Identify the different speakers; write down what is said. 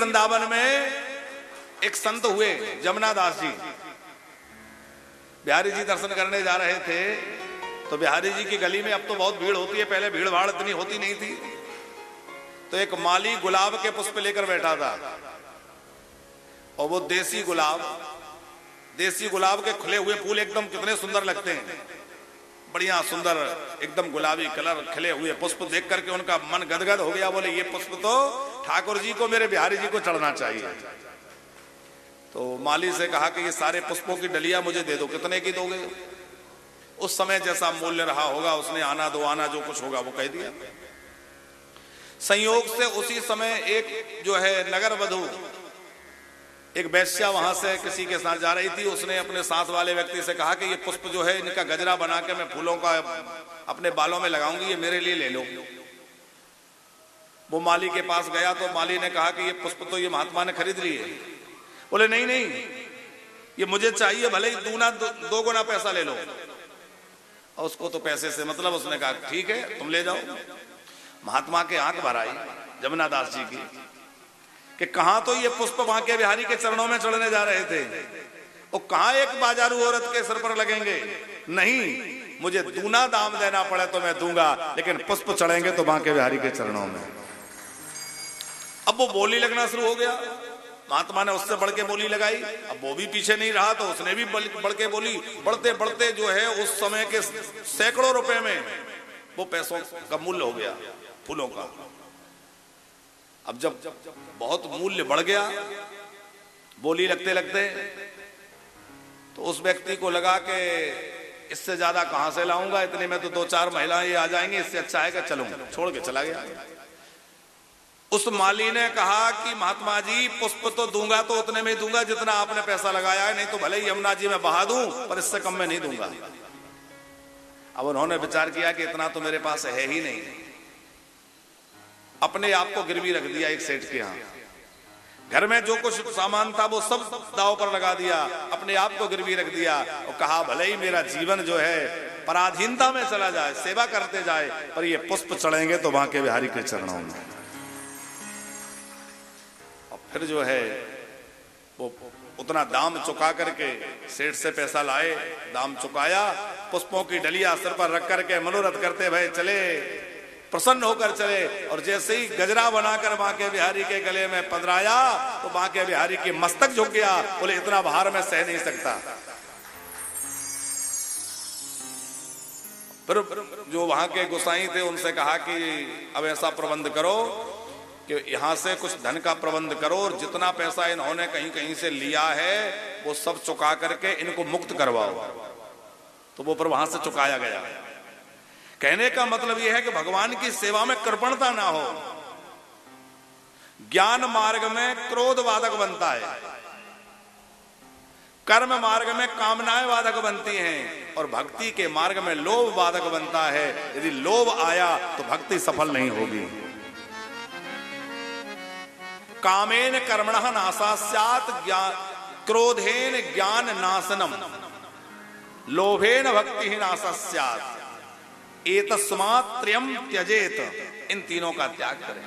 Speaker 1: वृंदावन में एक संत हुए जमुना दास जी। बिहारी जी दर्शन करने जा रहे थे तो बिहारी जी की गली में अब तो बहुत भीड़ होती है, पहले भीड़ भाड़ इतनी होती नहीं थी। तो एक माली गुलाब के पुष्प लेकर बैठा था और वो देसी गुलाब के खुले हुए फूल एकदम कितने सुंदर लगते हैं, बढ़िया सुंदर एकदम गुलाबी कलर खिले हुए पुष्प देख करके उनका मन गदगद हो गया। बोले ये पुष्प तो ठाकुर जी को, मेरे बिहारी जी को चढ़ना चाहिए। तो माली से कहा कि ये सारे पुष्पों की डलिया मुझे दे दो। कितने की दोगे? उस समय जैसा मूल्य रहा होगा उसने आना दो आना जो कुछ होगा वो कह दिया। संयोग से उसी समय एक जो है नगर वधू, एक वैश्या वहां से किसी के साथ जा रही थी। उसने अपने साथ वाले व्यक्ति से कहा कि ये पुष्प जो है इनका गजरा बना के मैं फूलों का अपने बालों में लगाऊंगी, ये मेरे लिए ले लो। वो माली के पास गया तो माली ने कहा कि ये पुष्प तो ये महात्मा ने खरीद लिए। बोले नहीं नहीं, ये मुझे चाहिए, भले ही दो गुना पैसा ले लो। और उसको तो पैसे से मतलब, उसने कहा ठीक है तुम ले जाओ। महात्मा के आंख भर आई जमुना दास जी की कि कहां तो ये पुष्प वहां के बिहारी के चरणों में चढ़ने जा रहे थे और कहां एक बाजारू औरत के सिर पर लगेंगे। नहीं, मुझे दूना दाम देना पड़े तो मैं दूंगा, लेकिन पुष्प चढ़ेंगे तो वहां के बिहारी के चरणों में। अब वो बोली लगना शुरू हो गया। महात्मा ने उससे बढ़ के बोली लगाई। अब वो भी पीछे नहीं रहा तो उसने भी बढ़ के बोली। बढ़ते बढ़ते जो है उस समय के सैकड़ों रुपए में वो पैसों का मूल्य हो गया फूलों का। अब जब बहुत मूल्य बढ़ गया बोली लगते लगते, तो उस व्यक्ति को लगा कि इससे ज्यादा कहां से लाऊंगा, इतने में तो 2-4 महिलाएं ये आ जाएंगी, इससे अच्छा है कि चलूं। छोड़ के चला गया। उस माली ने कहा कि महात्मा जी पुष्प तो दूंगा तो उतने में ही दूंगा जितना आपने पैसा लगाया है, नहीं तो भले ही यमुना जी में बहा दूं पर इससे कम में नहीं दूंगा। अब उन्होंने विचार किया कि इतना तो मेरे पास है ही नहीं। अपने आप को गिरवी रख दिया एक सेठ के यहाँ। घर में जो कुछ सामान था वो सब दांव पर लगा दिया, अपने आप को गिरवी रख दिया और कहा भले ही मेरा जीवन जो है पराधीनता में चला जाए, सेवा करते जाए, पर ये पुष्प चढ़ेंगे तो वहां के बिहारी के चरणों में। और फिर जो है वो उतना दाम चुका करके सेठ से पैसा लाए, दाम चुकाया, पुष्पों की डलिया सिर पर रख करके मनोरथ करते भय चले, प्रसन्न होकर चले। और जैसे ही गजरा बनाकर बांके बिहारी के गले में पधराया तो बांके बिहारी की मस्तक झुक गया। बोले इतना भार मैं सह नहीं सकता। फिर जो वहां के गोसाई थे उनसे कहा कि अब ऐसा प्रबंध करो कि यहां से कुछ धन का प्रबंध करो और जितना पैसा इन्होंने कहीं कहीं से लिया है वो सब चुका करके इनको मुक्त करवाओ। तो वो फिर वहां से चुकाया गया। कहने का मतलब यह है कि भगवान की सेवा में कृपणता ना हो। ज्ञान मार्ग में क्रोध बाधक बनता है, कर्म मार्ग में कामनाएं बाधक बनती हैं और भक्ति के मार्ग में लोभ बाधक बनता है। यदि लोभ आया तो भक्ति सफल नहीं होगी। कामेन कर्मणः नाशा स्यात्, क्रोधेन ज्ञान नाशनम, लोभेन भक्ति नाशा स्यात्, एतस्मात् त्रयम् त्यजेत। इन तीनों का त्याग करें।